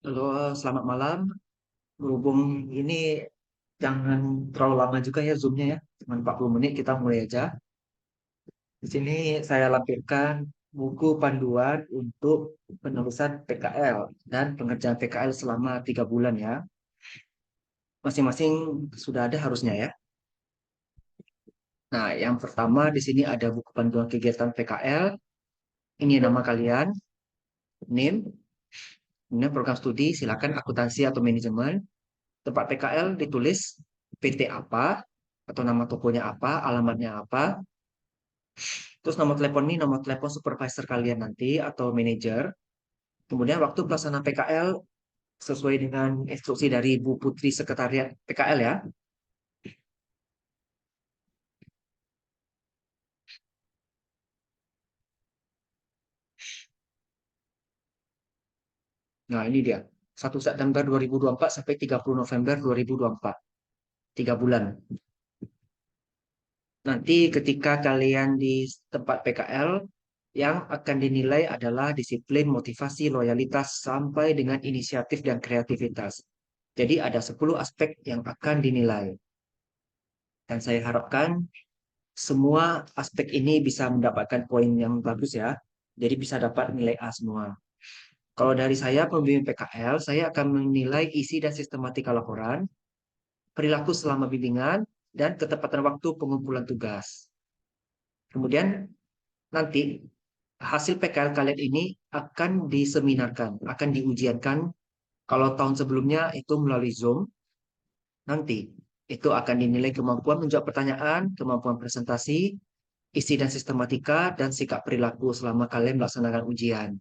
Halo, selamat malam. Berhubung ini jangan terlalu lama juga ya Zoom-nya ya. Cuma 40 menit kita mulai aja. Di sini saya lampirkan buku panduan untuk penelusuran PKL dan pengerjaan PKL selama 3 bulan ya. Masing-masing sudah ada harusnya ya. Nah, yang pertama di sini ada buku panduan kegiatan PKL. Ini nama kalian, NIM, kemudian program studi, silakan akuntansi atau manajemen. Tempat PKL ditulis PT apa, atau nama tokonya apa, alamatnya apa. Terus nomor telepon ini nomor telepon supervisor kalian nanti atau manajer. Kemudian waktu pelaksanaan PKL sesuai dengan instruksi dari Bu Putri Sekretariat PKL ya. Nah ini dia. 1 September 2024 sampai 30 November 2024. 3 bulan. Nanti ketika kalian di tempat PKL, yang akan dinilai adalah disiplin, motivasi, loyalitas, sampai dengan inisiatif dan kreativitas. Jadi ada 10 aspek yang akan dinilai. Dan saya harapkan semua aspek ini bisa mendapatkan poin yang bagus ya. Jadi bisa dapat nilai A semua. Kalau dari saya, pembimbing PKL, saya akan menilai isi dan sistematika laporan, perilaku selama bimbingan, dan ketepatan waktu pengumpulan tugas. Kemudian nanti hasil PKL kalian ini akan diseminarkan, akan diujiankan. Kalau tahun sebelumnya itu melalui Zoom, nanti itu akan dinilai kemampuan menjawab pertanyaan, kemampuan presentasi, isi dan sistematika, dan sikap perilaku selama kalian melaksanakan ujian.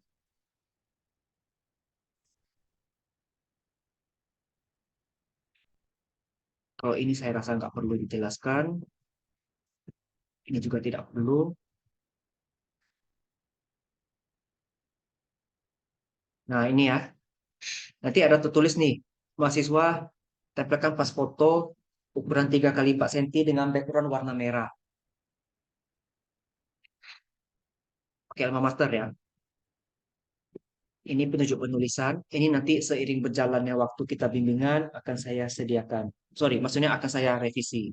Kalau ini saya rasa nggak perlu dijelaskan, ini juga tidak perlu. Nah ini ya, nanti ada tertulis nih, mahasiswa tempelkan pas foto ukuran 3 kali 4 cm dengan background warna merah. Pakai alma master ya. Ini petunjuk penulisan. Ini nanti seiring berjalannya waktu kita bimbingan akan saya sediakan. Sorry, maksudnya akan saya revisi.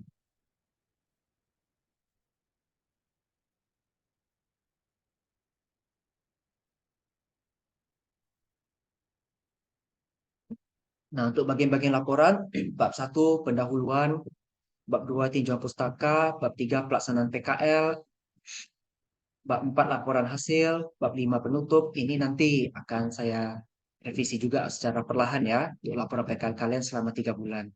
Nah, untuk bagian-bagian laporan, bab 1 pendahuluan, bab 2 tinjauan pustaka, bab 3 pelaksanaan PKL, bab 4 laporan hasil, bab 5 penutup. Ini nanti akan saya revisi juga secara perlahan ya, untuk laporan PKL kalian selama 3 bulan.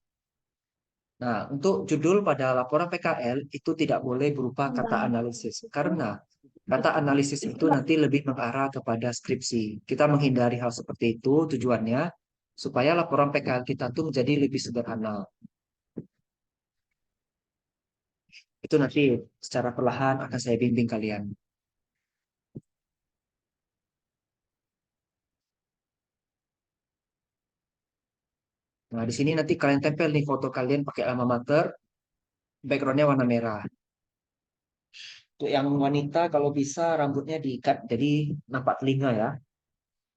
Nah, untuk judul pada laporan PKL itu tidak boleh berupa kata analisis, karena kata analisis itu nanti lebih mengarah kepada skripsi. Kita menghindari hal seperti itu tujuannya, supaya laporan PKL kita tuh menjadi lebih sederhana. Itu nanti secara perlahan akan saya bimbing kalian. Nah, di sini nanti kalian tempel nih foto kalian pakai alma mater, backgroundnya warna merah. Untuk yang wanita kalau bisa rambutnya diikat jadi nampak telinga ya.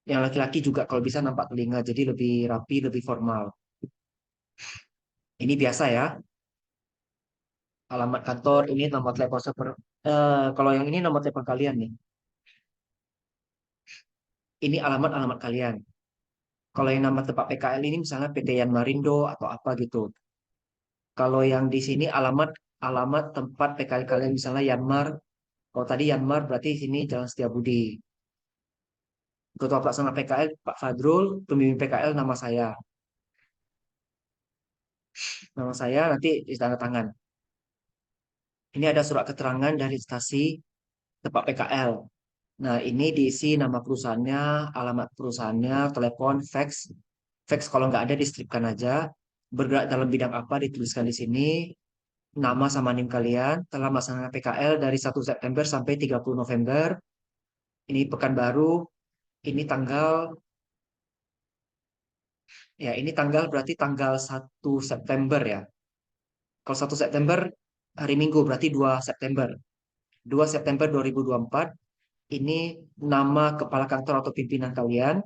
Yang laki-laki juga kalau bisa nampak telinga jadi lebih rapi, lebih formal. Ini biasa ya. Alamat kantor ini nomor telepon kalau yang ini nomor telepon kalian nih. Ini alamat-alamat kalian. Kalau yang nama tempat PKL ini misalnya PT Yanmarindo atau apa gitu. Kalau yang di sini alamat alamat tempat PKL kalian misalnya Yanmar. Kalau tadi Yanmar berarti sini Jalan Setiabudi. Ketua Pelaksana PKL Pak Fadrul, pembimbing PKL nama saya. Nama saya nanti di tanda tangan. Ini ada surat keterangan dari stasi tempat PKL. Nah, ini diisi nama perusahaannya, alamat perusahaannya, telepon, fax. Fax kalau nggak ada distripkan aja. Bergerak dalam bidang apa dituliskan di sini. Nama sama NIM kalian telah melaksanakan PKL dari 1 September sampai 30 November. Ini Pekanbaru. Ini tanggal, ya ini tanggal berarti tanggal 1 September ya. Kalau 1 September hari Minggu berarti 2 September. 2 September 2024 ini nama kepala kantor atau pimpinan kalian.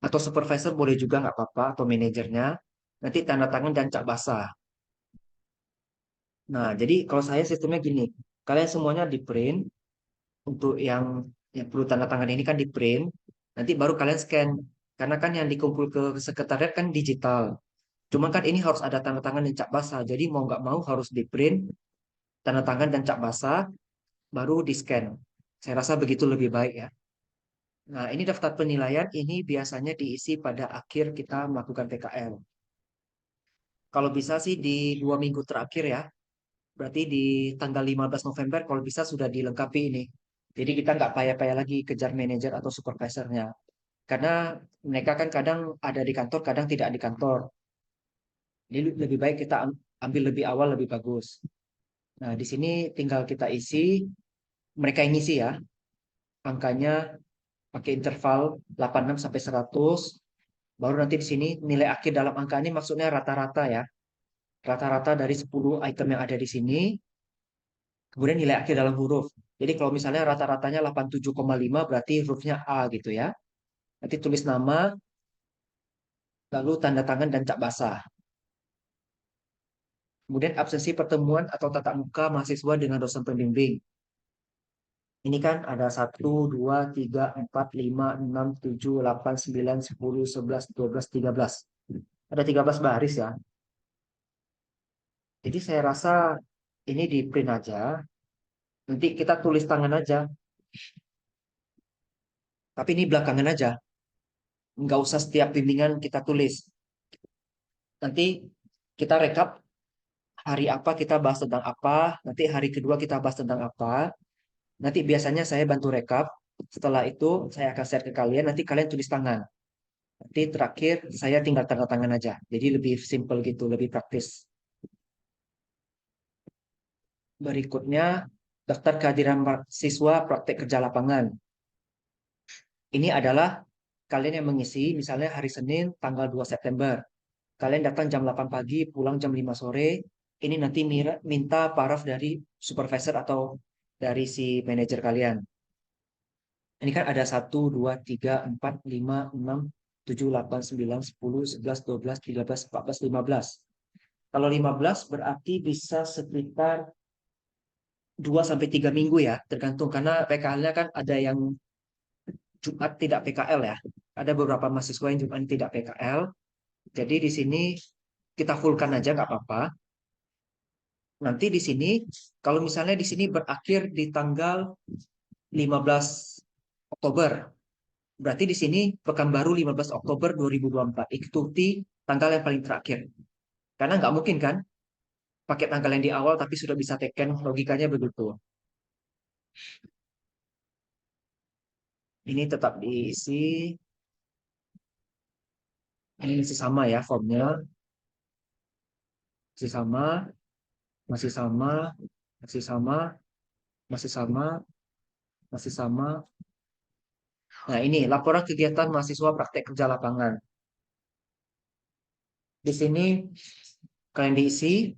Atau supervisor boleh juga nggak apa-apa, atau manajernya. Nanti tanda tangan dan cap basah. Nah, jadi kalau saya sistemnya gini, kalian semuanya di print untuk yang perlu tanda tangan ini kan di print, nanti baru kalian scan. Karena kan yang dikumpul ke sekretariat kan digital. Cuma kan ini harus ada tanda tangan dan cap basah. Jadi mau nggak mau harus di print, tanda tangan dan cap basah, baru di scan. Saya rasa begitu lebih baik ya. Nah, ini daftar penilaian ini biasanya diisi pada akhir kita melakukan PKL. Kalau bisa sih di 2 minggu terakhir ya. Berarti di tanggal 15 November kalau bisa sudah dilengkapi ini. Jadi kita nggak payah-payah lagi kejar manajer atau supervisornya. Karena mereka kan kadang ada di kantor, kadang tidak di kantor. Jadi lebih baik kita ambil lebih awal lebih bagus. Nah, di sini tinggal kita isi, mereka yang ngisi ya. Angkanya pakai interval 86 sampai 100. Baru nanti di sini nilai akhir dalam angka ini maksudnya rata-rata ya. Rata-rata dari 10 item yang ada di sini. Kemudian nilai akhir dalam huruf. Jadi kalau misalnya rata-ratanya 87,5 berarti hurufnya A gitu ya. Nanti tulis nama, lalu tanda tangan dan cap basah. Kemudian absensi pertemuan atau tatap muka mahasiswa dengan dosen pembimbing. Ini kan ada 1, 2, 3, 4, 5, 6, 7, 8, 9, 10, 11, 12, 13. Ada 13 baris ya. Jadi saya rasa ini di print aja. Nanti kita tulis tangan aja. Tapi ini belakangan aja. Nggak usah setiap bimbingan kita tulis. Nanti kita rekap hari apa kita bahas tentang apa. Nanti hari kedua kita bahas tentang apa. Nanti biasanya saya bantu rekap. Setelah itu saya akan share ke kalian. Nanti kalian tulis tangan. Nanti terakhir saya tinggal tanda tangan aja. Jadi lebih simple gitu, lebih praktis. Berikutnya, daftar kehadiran siswa praktek kerja lapangan. Ini adalah kalian yang mengisi, misalnya hari Senin tanggal 2 September. Kalian datang jam 8 pagi, pulang jam 5 sore. Ini nanti minta paraf dari supervisor atau dari si manajer kalian. Ini kan ada 1, 2, 3, 4, 5, 6, 7, 8, 9, 10, 11, 12, 13, 14, 15. Kalau 15 berarti bisa sekitar 2 sampai 3 minggu ya, tergantung karena PKL-nya kan ada yang Jumat tidak PKL ya. Ada beberapa mahasiswa yang Jumat tidak PKL. Jadi di sini kita fullkan aja nggak apa-apa. Nanti di sini, kalau misalnya di sini berakhir di tanggal 15 Oktober, berarti di sini Pekanbaru 15 Oktober 2024 ikuti tanggal yang paling terakhir. Karena nggak mungkin kan pakai tanggal yang di awal tapi sudah bisa teken, logikanya begitu. Ini tetap diisi, ini masih sama ya formnya, masih sama, masih sama, masih sama, masih sama, masih sama. Nah ini laporan kegiatan mahasiswa praktek kerja lapangan. Di sini kalian diisi.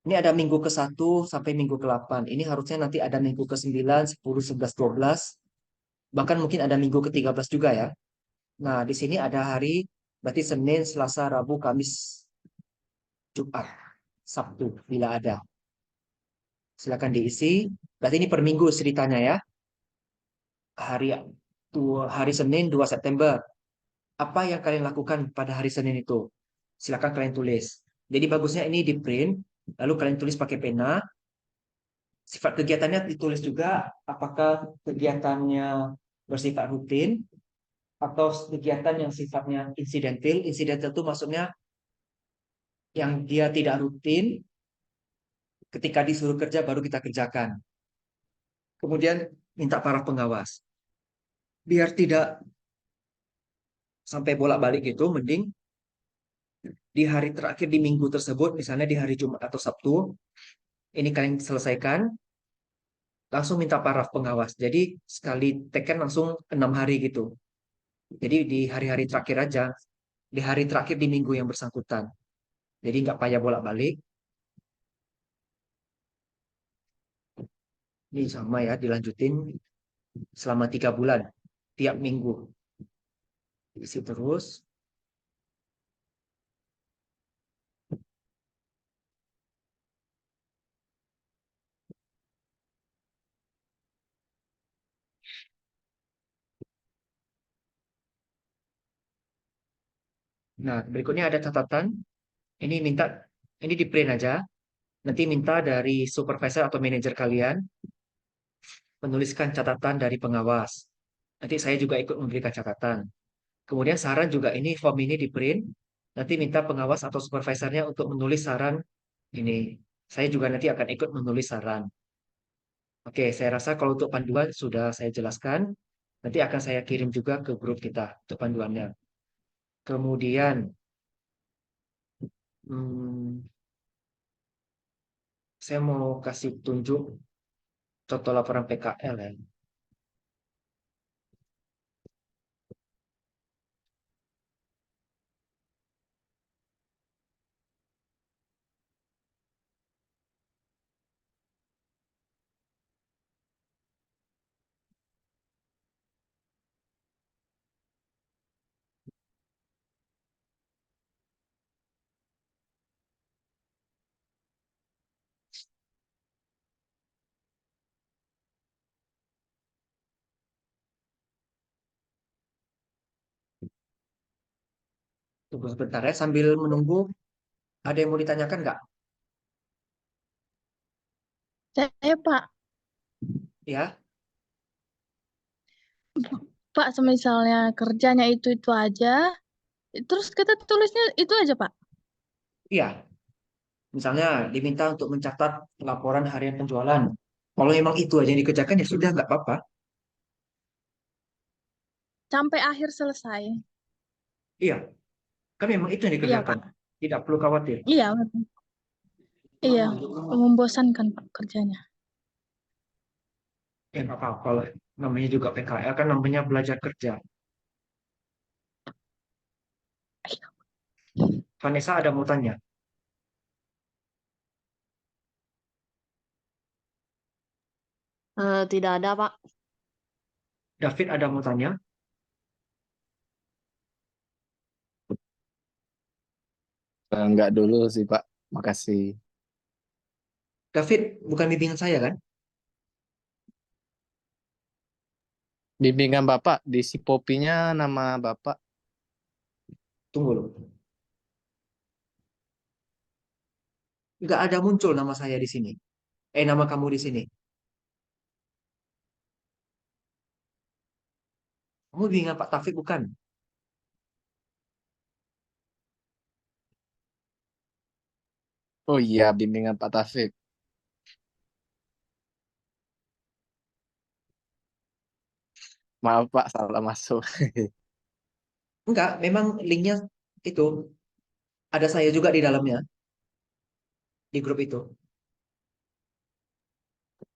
Ini ada minggu ke 1 sampai minggu ke 8. Ini harusnya nanti ada minggu ke 9, 10, 11, 12. Bahkan mungkin ada minggu ke 13 juga ya. Nah, di sini ada hari, berarti Senin, Selasa, Rabu, Kamis, Jumat, Sabtu, bila ada. Silakan diisi. Berarti ini per minggu ceritanya ya. Hari hari Senin 2 September. Apa yang kalian lakukan pada hari Senin itu? Silakan kalian tulis. Jadi bagusnya ini di print, lalu kalian tulis pakai pena. Sifat kegiatannya ditulis juga apakah kegiatannya bersifat rutin atau kegiatan yang sifatnya insidental. Insidental itu maksudnya yang dia tidak rutin, ketika disuruh kerja baru kita kerjakan. Kemudian minta para pengawas. Biar tidak sampai bolak-balik gitu, mending di hari terakhir di minggu tersebut, misalnya di hari Jumat atau Sabtu, ini kalian selesaikan, langsung minta para pengawas. Jadi sekali teken langsung 6 hari gitu. Jadi di hari-hari terakhir aja, di hari terakhir di minggu yang bersangkutan. Jadi nggak payah bolak-balik. Ini sama ya, dilanjutin selama 3 bulan tiap minggu. isi terus. Nah, berikutnya ada catatan. Ini minta, ini di print aja. Nanti minta dari supervisor atau manajer kalian menuliskan catatan dari pengawas. Nanti saya juga ikut memberikan catatan. Kemudian saran juga ini form ini di print. Nanti minta pengawas atau supervisornya untuk menulis saran ini. Saya juga nanti akan ikut menulis saran. Oke, saya rasa kalau untuk panduan sudah saya jelaskan. Nanti akan saya kirim juga ke grup kita untuk panduannya. Kemudian, hmm, saya mau kasih tunjuk contoh laporan PKL ya. Tunggu sebentar ya, sambil menunggu, ada yang mau ditanyakan nggak? Saya Pak, Ya, Pak, semisalnya kerjanya itu aja, terus kita tulisnya itu aja Pak. iya. Misalnya diminta untuk mencatat laporan harian penjualan. Kalau memang itu aja yang dikerjakan ya sudah nggak apa-apa. Sampai akhir selesai. Iya, kan memang itu yang Iya dikerjakan. Pak. Tidak perlu khawatir. Iya, betul. Iya, membosankan Pak kerjanya. Ya nggak apa-apa lah. Namanya juga PKL kan namanya belajar kerja. Vanessa ada mau tanya. Tidak ada, Pak. David ada mau tanya. Enggak dulu sih, Pak. Makasih. David bukan bimbingan saya kan? Bimbingan Bapak di si Popinya nama Bapak. Tunggu loh. Nggak ada muncul nama saya di sini. Nama kamu di sini. Kamu bimbingan Pak Taufik bukan? Oh iya, bimbingan Pak Taufik. Maaf Pak, salah masuk. Enggak, memang linknya itu ada saya juga di dalamnya di grup itu.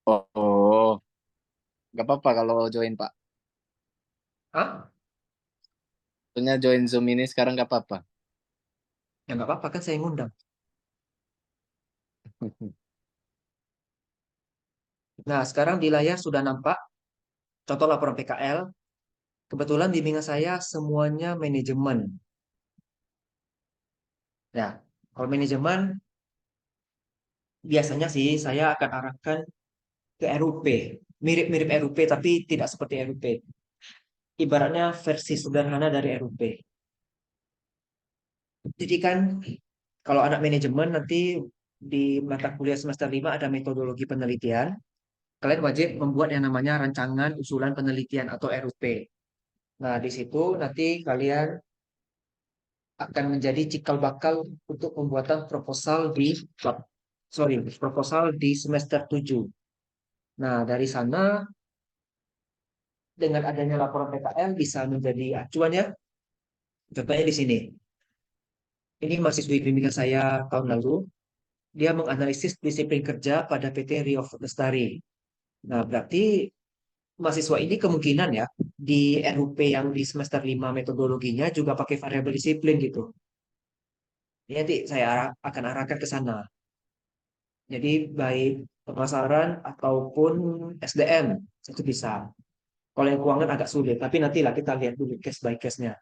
Oh, nggak apa-apa kalau join Pak. Ah, Soalnya join Zoom ini sekarang nggak apa-apa. ya nggak apa-apa kan saya ngundang. Nah, sekarang di layar sudah nampak contoh laporan PKL. Kebetulan bimbingan saya semuanya manajemen. Ya, kalau manajemen biasanya sih saya akan arahkan ke RUP. Mirip-mirip RUP tapi tidak seperti RUP. Ibaratnya versi sederhana dari RUP. Jadi kan kalau anak manajemen nanti di mata kuliah semester 5 ada metodologi penelitian. Kalian wajib membuat yang namanya rancangan usulan penelitian atau RUP. Nah, di situ nanti kalian akan menjadi cikal bakal untuk pembuatan proposal di semester 7. Nah, dari sana dengan adanya laporan PKL bisa menjadi acuan ya. Contohnya di sini. Ini mahasiswi bimbingan saya tahun lalu. Dia menganalisis disiplin kerja pada PT Rio Lestari. Nah, berarti mahasiswa ini kemungkinan ya di RUP yang di semester 5 metodologinya juga pakai variabel disiplin gitu. Ini nanti saya akan arahkan ke sana. Jadi baik pemasaran ataupun SDM itu bisa. Kalau yang keuangan agak sulit, tapi nantilah kita lihat dulu case by case-nya.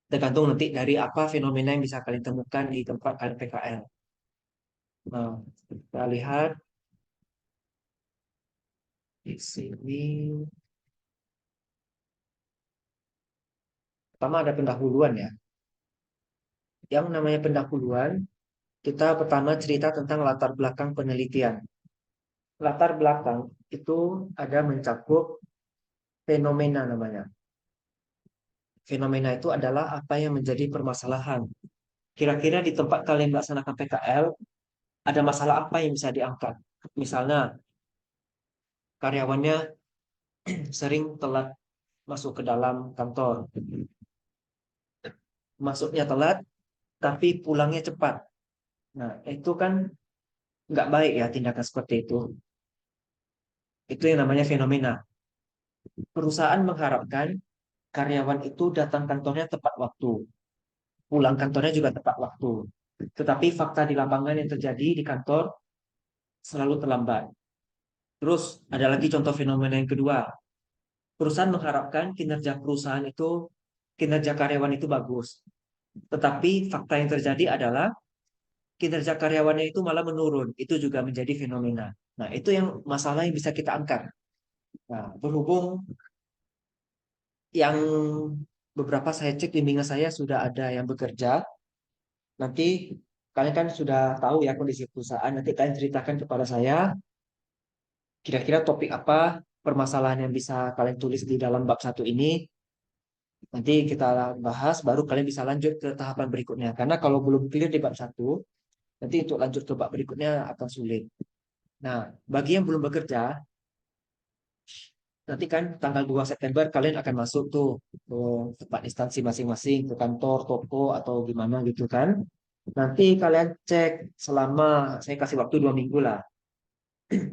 Tergantung nanti dari apa fenomena yang bisa kalian temukan di tempat kalian PKL. Nah, kita lihat di sini. Pertama ada pendahuluan ya. Yang namanya pendahuluan, kita pertama cerita tentang latar belakang penelitian. Latar belakang itu ada mencakup fenomena namanya. Fenomena itu adalah apa yang menjadi permasalahan. Kira-kira di tempat kalian melaksanakan PKL, ada masalah apa yang bisa diangkat? Misalnya, karyawannya sering telat masuk ke dalam kantor. Masuknya telat, tapi pulangnya cepat. Nah, itu kan nggak baik ya tindakan seperti itu. Itu yang namanya fenomena. Perusahaan mengharapkan karyawan itu datang kantornya tepat waktu. Pulang kantornya juga tepat waktu. Tetapi fakta di lapangan yang terjadi di kantor selalu terlambat. Terus ada lagi contoh fenomena yang kedua. Perusahaan mengharapkan kinerja karyawan itu bagus. Tetapi fakta yang terjadi adalah kinerja karyawannya itu malah menurun. Itu juga menjadi fenomena. Nah, itu yang masalah yang bisa kita angkat. Nah, berhubung yang beberapa saya cek bimbingan saya sudah ada yang bekerja, nanti kalian kan sudah tahu ya kondisi perusahaan. Nanti kalian ceritakan kepada saya kira-kira topik apa permasalahan yang bisa kalian tulis di dalam bab satu ini. Nanti kita bahas, baru kalian bisa lanjut ke tahapan berikutnya. Karena kalau belum clear di bab satu, nanti untuk lanjut ke bab berikutnya akan sulit. Nah, bagi yang belum bekerja, nanti kan tanggal 2 September kalian akan masuk tuh ke tempat instansi masing-masing, ke kantor, toko, atau gimana gitu kan. Nanti kalian cek selama, saya kasih waktu 2 minggu lah.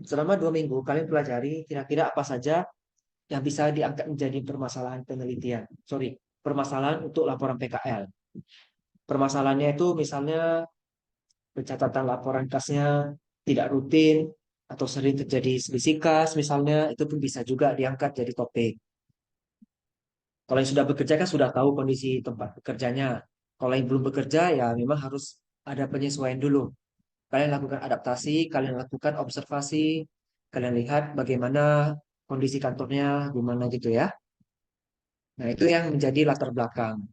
Selama 2 minggu kalian pelajari kira-kira apa saja yang bisa diangkat menjadi permasalahan penelitian. Sorry, permasalahan untuk laporan PKL. Permasalahannya itu misalnya pencatatan laporan kasnya tidak rutin atau sering terjadi selisih kas misalnya, itu pun bisa juga diangkat jadi topik. Kalau yang sudah bekerja kan sudah tahu kondisi tempat bekerjanya. Kalau yang belum bekerja ya memang harus ada penyesuaian dulu. Kalian lakukan adaptasi, kalian lakukan observasi, kalian lihat bagaimana kondisi kantornya, gimana gitu ya. Nah, itu yang menjadi latar belakang.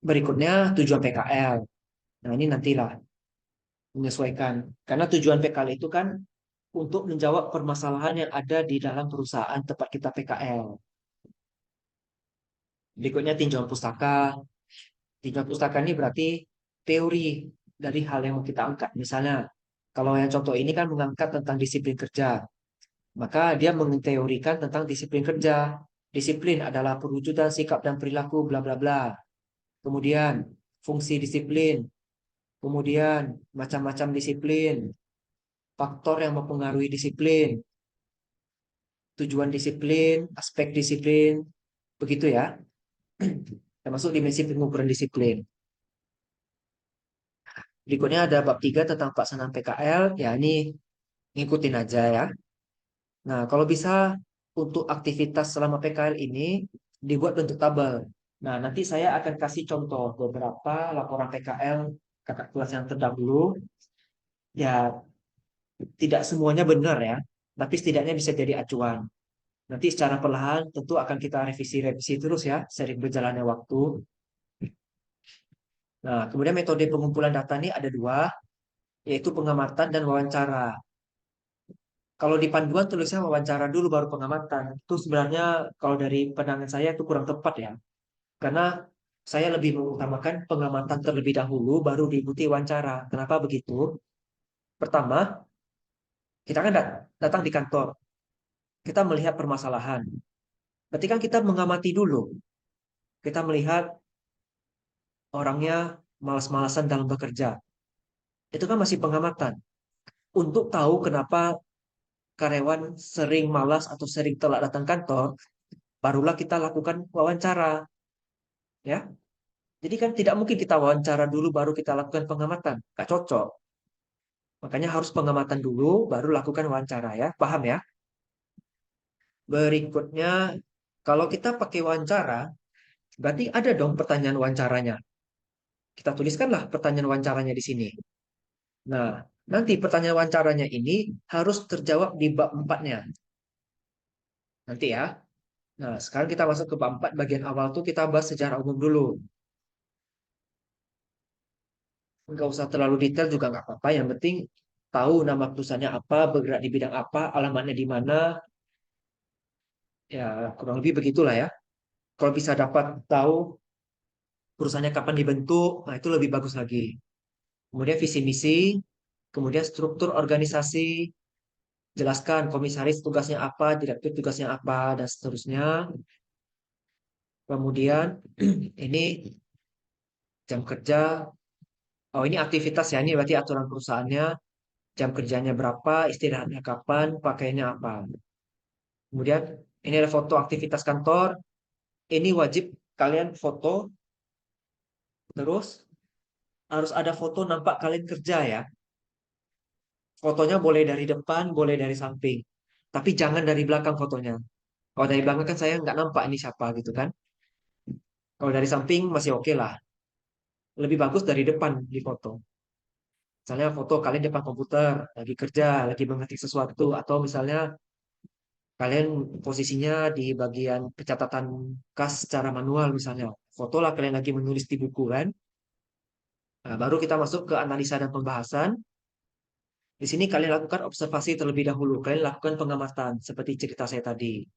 Berikutnya tujuan PKL. Nah, ini nantilah menyesuaikan. Karena tujuan PKL itu kan untuk menjawab permasalahan yang ada di dalam perusahaan tempat kita PKL. Berikutnya tinjauan pustaka. Tinjauan pustaka ini berarti teori dari hal yang mau kita angkat. Misalnya, kalau yang contoh ini kan mengangkat tentang disiplin kerja, maka dia menteorikan tentang disiplin kerja. Disiplin adalah perwujudan sikap dan perilaku bla bla bla. Kemudian fungsi disiplin, kemudian macam-macam disiplin, faktor yang mempengaruhi disiplin, tujuan disiplin, aspek disiplin, begitu ya. Termasuk dimensi pengukuran disiplin. Berikutnya ada bab 3 tentang pelaksanaan PKL, ya ini ngikutin aja ya. Nah, kalau bisa untuk aktivitas selama PKL ini dibuat bentuk tabel. Nah, nanti saya akan kasih contoh beberapa laporan PKL kakak kelas yang terdahulu. Ya, tidak semuanya benar ya, tapi setidaknya bisa jadi acuan. Nanti secara perlahan tentu akan kita revisi-revisi terus ya, sering berjalannya waktu. Nah, kemudian metode pengumpulan data ini ada dua, yaitu pengamatan dan wawancara. Kalau di panduan tulisnya wawancara dulu baru pengamatan. Itu sebenarnya kalau dari pandangan saya itu kurang tepat ya. Karena saya lebih mengutamakan pengamatan terlebih dahulu baru diikuti wawancara. Kenapa begitu? Pertama, kita kan datang di kantor. Kita melihat permasalahan. Berarti kan kita mengamati dulu. Kita melihat orangnya malas-malasan dalam bekerja. Itu kan masih pengamatan. Untuk tahu kenapa karyawan sering malas atau sering telat datang kantor, barulah kita lakukan wawancara. Ya, jadi kan tidak mungkin kita wawancara dulu baru kita lakukan pengamatan. Gak cocok. Makanya harus pengamatan dulu baru lakukan wawancara ya. Paham ya? Berikutnya, kalau kita pakai wawancara, Berarti ada dong pertanyaan wawancaranya. Kita tuliskanlah pertanyaan wawancaranya di sini. Nah, nanti pertanyaan wawancaranya ini harus terjawab di bab 4-nya. Nanti ya. Nah, sekarang kita masuk ke bab 4 bagian awal tuh kita bahas sejarah umum dulu. Nggak usah terlalu detail juga nggak apa-apa. Yang penting tahu nama perusahaannya apa, bergerak di bidang apa, alamatnya di mana. Ya, kurang lebih begitulah ya. Kalau bisa dapat tahu perusahaannya kapan dibentuk, nah itu lebih bagus lagi. Kemudian visi misi, kemudian struktur organisasi, jelaskan komisaris tugasnya apa, direktur tugasnya apa, dan seterusnya. Kemudian ini jam kerja. Oh, ini aktivitas ya, ini berarti aturan perusahaannya, jam kerjanya berapa, istirahatnya kapan, pakainya apa. Kemudian ini ada foto aktivitas kantor. Ini wajib kalian foto, terus harus ada foto nampak kalian kerja ya. Fotonya boleh dari depan, boleh dari samping. Tapi jangan dari belakang fotonya. Kalau dari belakang kan saya nggak nampak ini siapa gitu kan. Kalau dari samping masih oke lah. Lebih bagus dari depan di foto. Misalnya foto kalian depan komputer, lagi kerja, lagi mengetik sesuatu. Atau misalnya kalian posisinya di bagian pencatatan kas secara manual misalnya. Foto lah kalian lagi menulis di buku kan. Nah, baru kita masuk ke analisa dan pembahasan. Di sini kalian lakukan observasi terlebih dahulu. Kalian lakukan pengamatan seperti cerita saya tadi.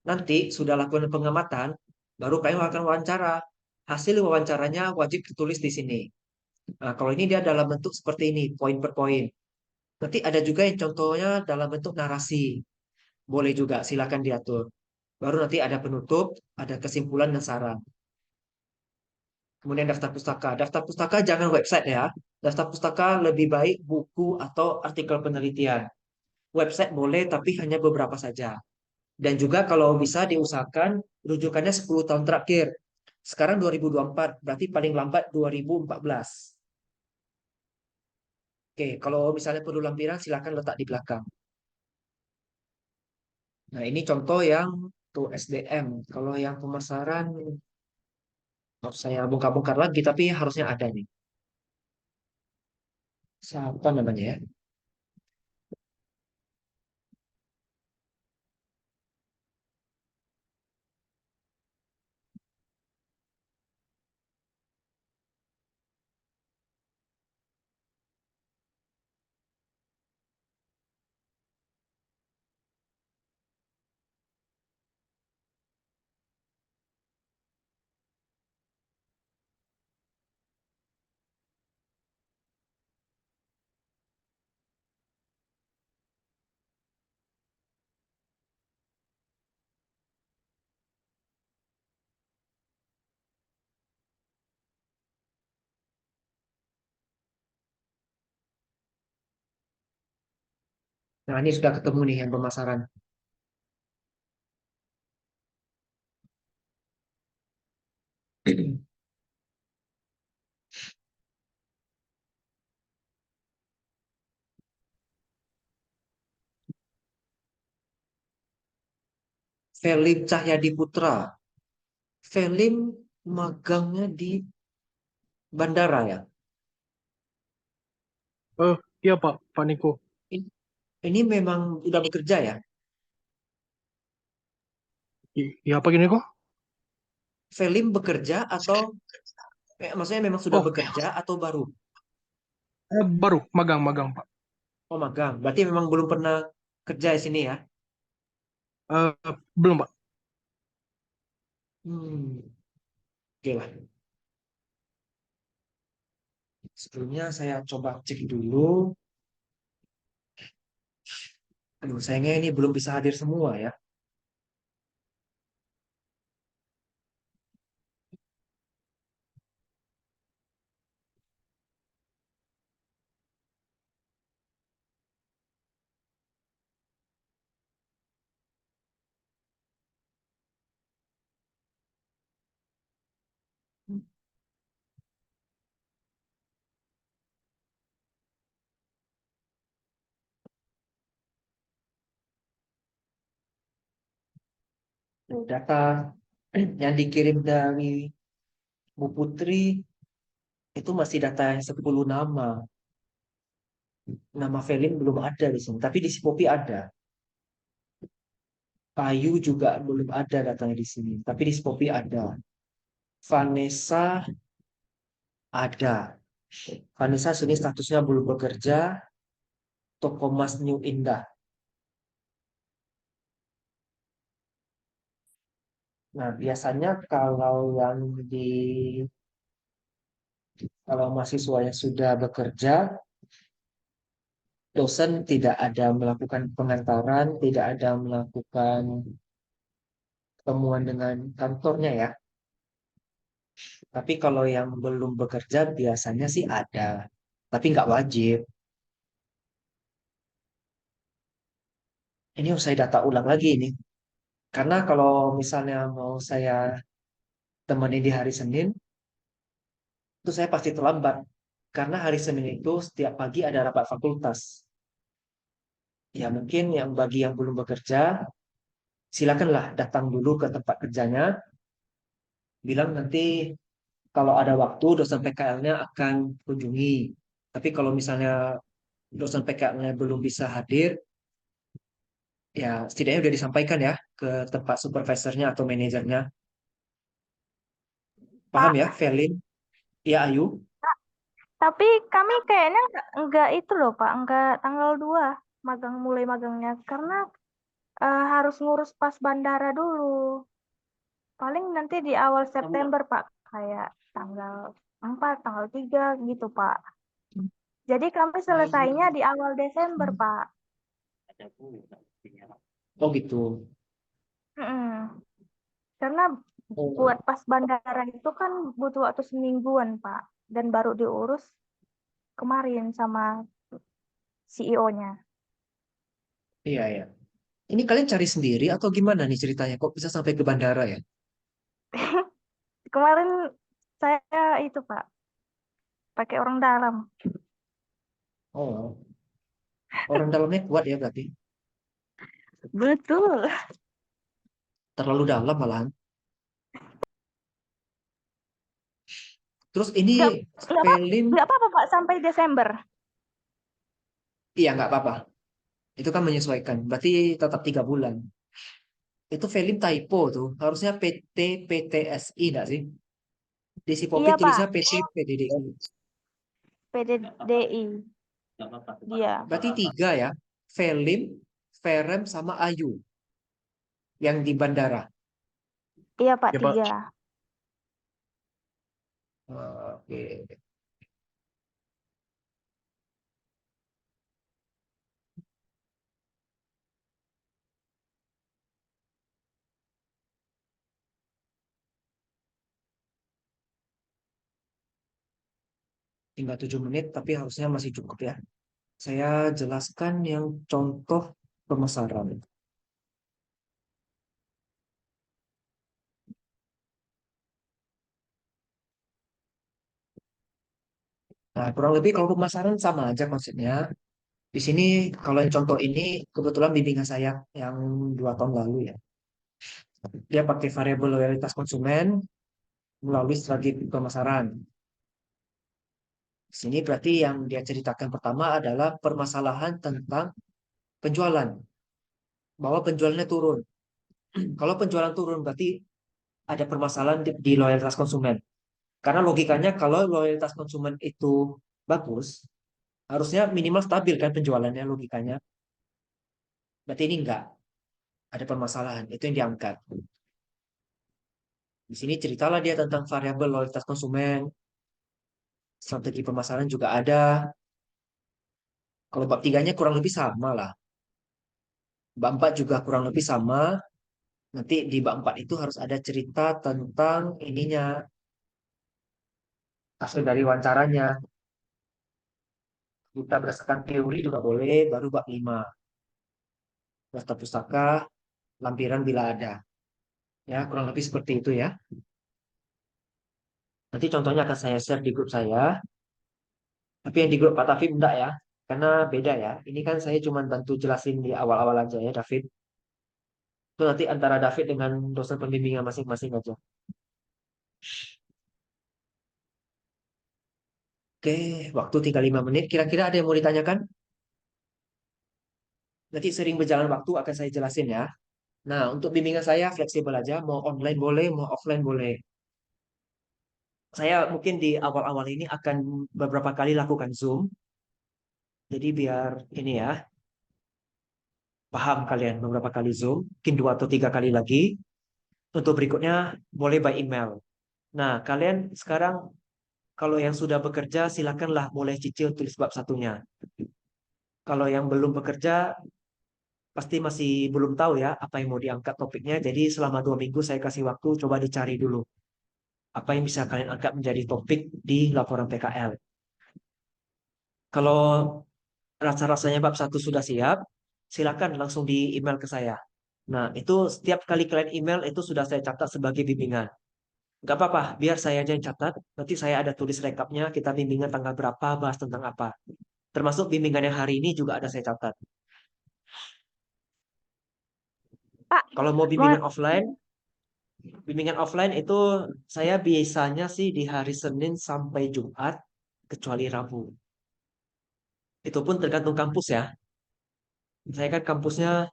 Nanti sudah lakukan pengamatan, baru kalian akan wawancara. Hasil wawancaranya wajib ditulis di sini. Nah, kalau ini dia dalam bentuk seperti ini, poin per poin. Nanti ada juga yang contohnya dalam bentuk narasi. Boleh juga, silakan diatur. Baru nanti ada penutup, ada kesimpulan dan saran. Kemudian daftar pustaka. Daftar pustaka jangan website ya. Daftar pustaka lebih baik buku atau artikel penelitian. Website boleh, tapi hanya beberapa saja. Dan juga kalau bisa diusahakan rujukannya 10 tahun terakhir. Sekarang 2024, berarti paling lambat 2014. Oke, kalau misalnya perlu lampiran, silakan letak di belakang. Nah, ini contoh yang tuh SDM. Kalau yang pemasaran, saya bongkar-bongkar lagi, tapi harusnya ada nih. Siapa namanya ya? Nah, ini sudah ketemu nih yang pemasaran. Felim Cahyadi Putra. Felim magangnya di bandara ya. Iya Pak, Pak Niko. Ini, ini memang udah bekerja ya. Iya Pak Niko. Felim bekerja atau maksudnya memang sudah Oh, bekerja atau baru? baru magang Pak. Oh, magang. Berarti memang belum pernah kerja di sini ya. Eh, belum Pak. Hmm, oke lah. Sebelumnya saya coba cek dulu. Aduh, sayangnya ini belum bisa hadir semua ya. Tuh, data. Yang dikirim dari Bu Putri itu masih data yang 10 nama. Nama Felin belum ada di sini, tapi di Sipopi ada. Ayu juga belum ada datanya di sini, tapi di Sipopi ada. Vanessa ada. Vanessa sini statusnya belum bekerja. Toko Mas New Indah. Nah, biasanya kalau mahasiswa yang sudah bekerja, dosen tidak ada melakukan pengantaran, tidak ada melakukan pertemuan dengan kantornya ya. Tapi kalau yang belum bekerja biasanya sih ada, tapi nggak wajib. Ini harus saya data ulang lagi ini. Karena kalau misalnya mau saya temani di hari Senin, itu saya pasti terlambat. Karena hari Senin itu setiap pagi ada rapat fakultas. Ya mungkin yang bagi yang belum bekerja, silakanlah datang dulu ke tempat kerjanya, bilang nanti kalau ada waktu dosen PKL-nya akan kunjungi. Tapi kalau misalnya dosen PKL-nya belum bisa hadir, ya setidaknya udah disampaikan ya ke tempat supervisornya atau manajernya. Paham ya, Pak, Felin? Ya, Ayu? tapi kami kayaknya nggak itu loh Pak, nggak tanggal 2 mulai magangnya karena harus ngurus pas bandara dulu. Paling nanti di awal September Pak, kayak tanggal 4, tanggal 3 gitu Pak. Jadi kami selesainya di awal Desember Pak. Oh gitu. Mm-mm. Karena Oh, buat pas bandara itu kan butuh waktu semingguan Pak, dan baru diurus kemarin sama CEO-nya. iya ya. Ini kalian cari sendiri atau gimana nih ceritanya? Kok bisa sampai ke bandara ya? Kemarin saya itu Pak, pakai orang dalam. Oh, orang dalamnya kuat ya berarti. Betul. Terlalu dalam malahan. Terus ini Nggak, nggak apa, Felin, nggak apa-apa Pak sampai Desember. iya nggak apa-apa. Itu kan menyesuaikan. Berarti tetap 3 bulan. Itu Felin typo tuh. Harusnya PT PTSI nggak sih? Di si Popi Iya Pak, tulisnya PT PDDI. PDDI. Dia. Berarti 3 ya. Felin, Verem, sama Ayu yang di bandara. Iya Pak, Ya, Pak. 3. Oke. Tinggal 7 menit, tapi harusnya masih cukup ya. Saya jelaskan yang contoh pemasaran. Nah, kurang lebih kalau pemasaran sama aja konsepnya. Di sini kalau yang contoh ini kebetulan bimbingan saya yang 2 tahun lalu ya. Dia pakai variabel loyalitas konsumen melalui strategi pemasaran. Di sini berarti yang dia ceritakan pertama adalah permasalahan tentang penjualan, bahwa penjualannya turun. Kalau penjualan turun berarti ada permasalahan di loyalitas konsumen. Karena logikanya kalau loyalitas konsumen itu bagus, harusnya minimal stabil kan penjualannya logikanya. Berarti ini enggak, ada permasalahan. Itu yang diangkat. Di sini ceritalah dia tentang variabel loyalitas konsumen, strategi pemasaran juga ada. Kalau bab 3-nya kurang lebih sama lah. Bab 4 juga kurang lebih sama. Nanti di bab 4 itu harus ada cerita tentang ininya, hasil dari wawancaranya. Kita berdasarkan teori juga boleh, baru bab 5. Daftar pustaka, lampiran bila ada. Ya, kurang lebih seperti itu ya. Nanti contohnya akan saya share di grup saya. Tapi yang di grup Pak Tafib enggak ya. Karena beda ya. Ini kan saya cuma bantu jelasin di awal-awal aja ya, David. Itu nanti antara David dengan dosen pembimbingnya masing-masing aja. Oke, waktu tinggal 5 menit. Kira-kira ada yang mau ditanyakan? Nanti sering berjalan waktu akan saya jelasin ya. Nah, untuk bimbingan saya fleksibel aja. Mau online boleh, mau offline boleh. Saya mungkin di awal-awal ini akan beberapa kali lakukan Zoom. Jadi biar ini ya, paham kalian beberapa kali Zoom. Mungkin 2 atau 3 kali lagi. Untuk berikutnya boleh by email. Nah, kalian sekarang kalau yang sudah bekerja silakanlah mulai cicil tulis bab satunya. Kalau yang belum bekerja pasti masih belum tahu ya apa yang mau diangkat topiknya. Jadi selama 2 minggu saya kasih waktu coba dicari dulu apa yang bisa kalian angkat menjadi topik di laporan PKL. Kalau rasa-rasanya bab 1 sudah siap, silakan langsung di email ke saya. Nah, itu setiap kali kalian email itu sudah saya catat sebagai bimbingan. Gak apa-apa, biar saya aja yang catat. Nanti saya ada tulis rekapnya, kita bimbingan tanggal berapa, bahas tentang apa. Termasuk bimbingan yang hari ini juga ada saya catat. Pak, Kalau mau bimbingan offline itu saya biasanya sih di hari Senin sampai Jumat, kecuali Rabu. Itu pun tergantung kampus ya. Saya kan kampusnya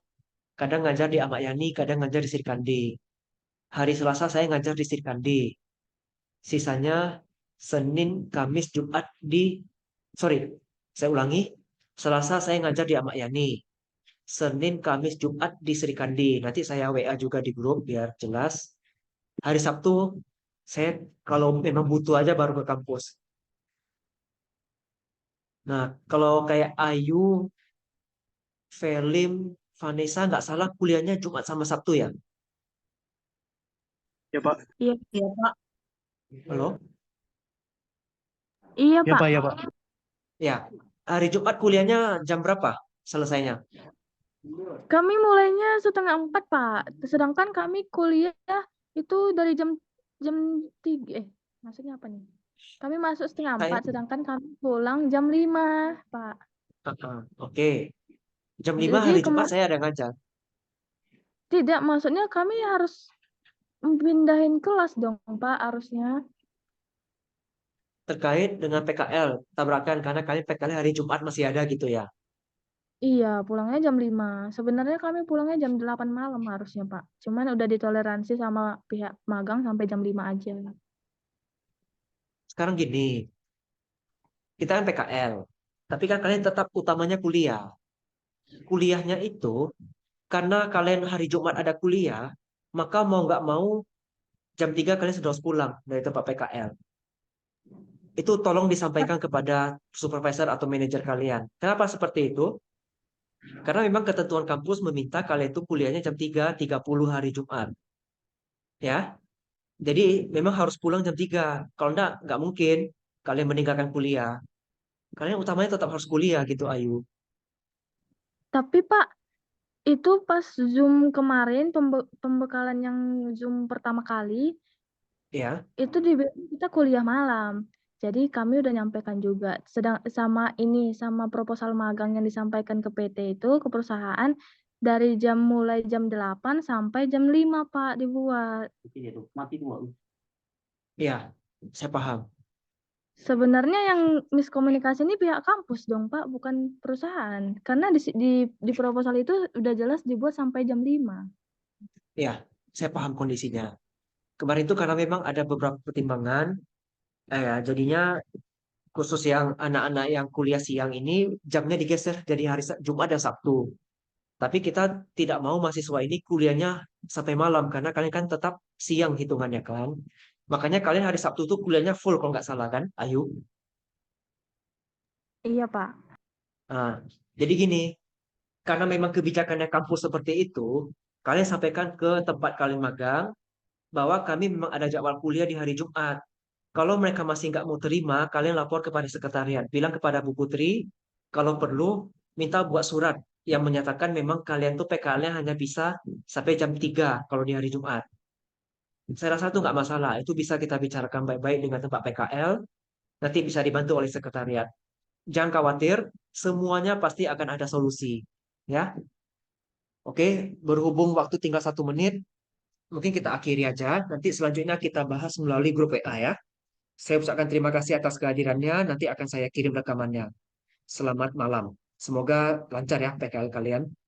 kadang ngajar di Ahmad Yani, kadang ngajar di Sirkandi. Hari Selasa saya ngajar di Sirkandi. Sisanya Senin, Kamis, Jumat sorry, saya ulangi. Selasa saya ngajar di Ahmad Yani. Senin, Kamis, Jumat di Srikandi. Nanti saya WA juga di grup biar jelas. Hari Sabtu saya kalau memang butuh aja baru ke kampus. Nah, kalau kayak Ayu, Felim, Vanessa nggak salah kuliahnya Jumat sama Sabtu ya? Ya Pak. iya, Iya, Pak. Halo? iya Ya Pak. Pak, ya Pak. Ya, hari Jumat kuliahnya jam berapa selesainya? Kami mulainya 3:30 Pak. Sedangkan kami kuliah itu dari jam 3. Maksudnya apa nih? Kami masuk 3:30, Kayak, sedangkan kami pulang jam 5, Pak. Oke. Jam 5 Jadi hari Jumat saya ada ngajar. tidak, maksudnya kami harus pindahin kelas dong, Pak, harusnya. Terkait dengan PKL, tabrakan karena kalian PKL hari Jumat masih ada gitu ya. Iya, pulangnya jam 5. Sebenarnya kami pulangnya jam 8 malam harusnya, Pak. Cuman udah ditoleransi sama pihak magang sampai jam 5 aja. Sekarang gini, kita kan PKL, tapi kan kalian tetap utamanya kuliah. Kuliahnya itu, karena kalian hari Jumat ada kuliah, maka mau nggak mau jam 3 kalian sudah harus pulang dari tempat PKL. Itu tolong disampaikan kepada supervisor atau manajer kalian. Kenapa seperti itu? Karena memang ketentuan kampus meminta kalian itu kuliahnya jam 3.30 hari Jumat. Ya, jadi memang harus pulang jam 3. Kalau nggak mungkin kalian meninggalkan kuliah. Kalian utamanya tetap harus kuliah gitu, Ayu. Tapi Pak, itu pas Zoom kemarin, pembekalan yang Zoom pertama kali, Ya, itu kita kuliah malam. Jadi kami udah nyampaikan juga. Sama proposal magang yang disampaikan ke PT itu, ke perusahaan, dari mulai jam 8 sampai jam 5, Pak, dibuat. ya, saya paham. Sebenarnya yang miskomunikasi ini pihak kampus dong, Pak, bukan perusahaan. Karena di proposal itu udah jelas dibuat sampai jam 5. Ya, saya paham kondisinya. Kemarin itu karena memang ada beberapa pertimbangan, jadinya khusus yang anak-anak yang kuliah siang ini jamnya digeser dari hari Jumat dan Sabtu. Tapi kita tidak mau mahasiswa ini kuliahnya sampai malam karena kalian kan tetap siang hitungannya kan. Makanya kalian hari Sabtu tuh kuliahnya full kalau nggak salah kan, Ayu? Iya, Pak. Nah, jadi gini, karena memang kebijakannya kampus seperti itu, kalian sampaikan ke tempat kalian magang bahwa kami memang ada jadwal kuliah di hari Jumat. Kalau mereka masih nggak mau terima, kalian lapor kepada sekretariat. Bilang kepada Bu Putri, kalau perlu minta buat surat yang menyatakan memang kalian tuh PKL-nya hanya bisa sampai jam 3 kalau di hari Jumat. Saya rasa itu nggak masalah. Itu bisa kita bicarakan baik-baik dengan tempat PKL. Nanti bisa dibantu oleh sekretariat. Jangan khawatir, semuanya pasti akan ada solusi. Ya, Oke, berhubung waktu tinggal 1 menit, mungkin kita akhiri aja. Nanti selanjutnya kita bahas melalui grup WA ya. Saya ucapkan terima kasih atas kehadirannya. Nanti akan saya kirim rekamannya. Selamat malam. Semoga lancar ya PKL kalian.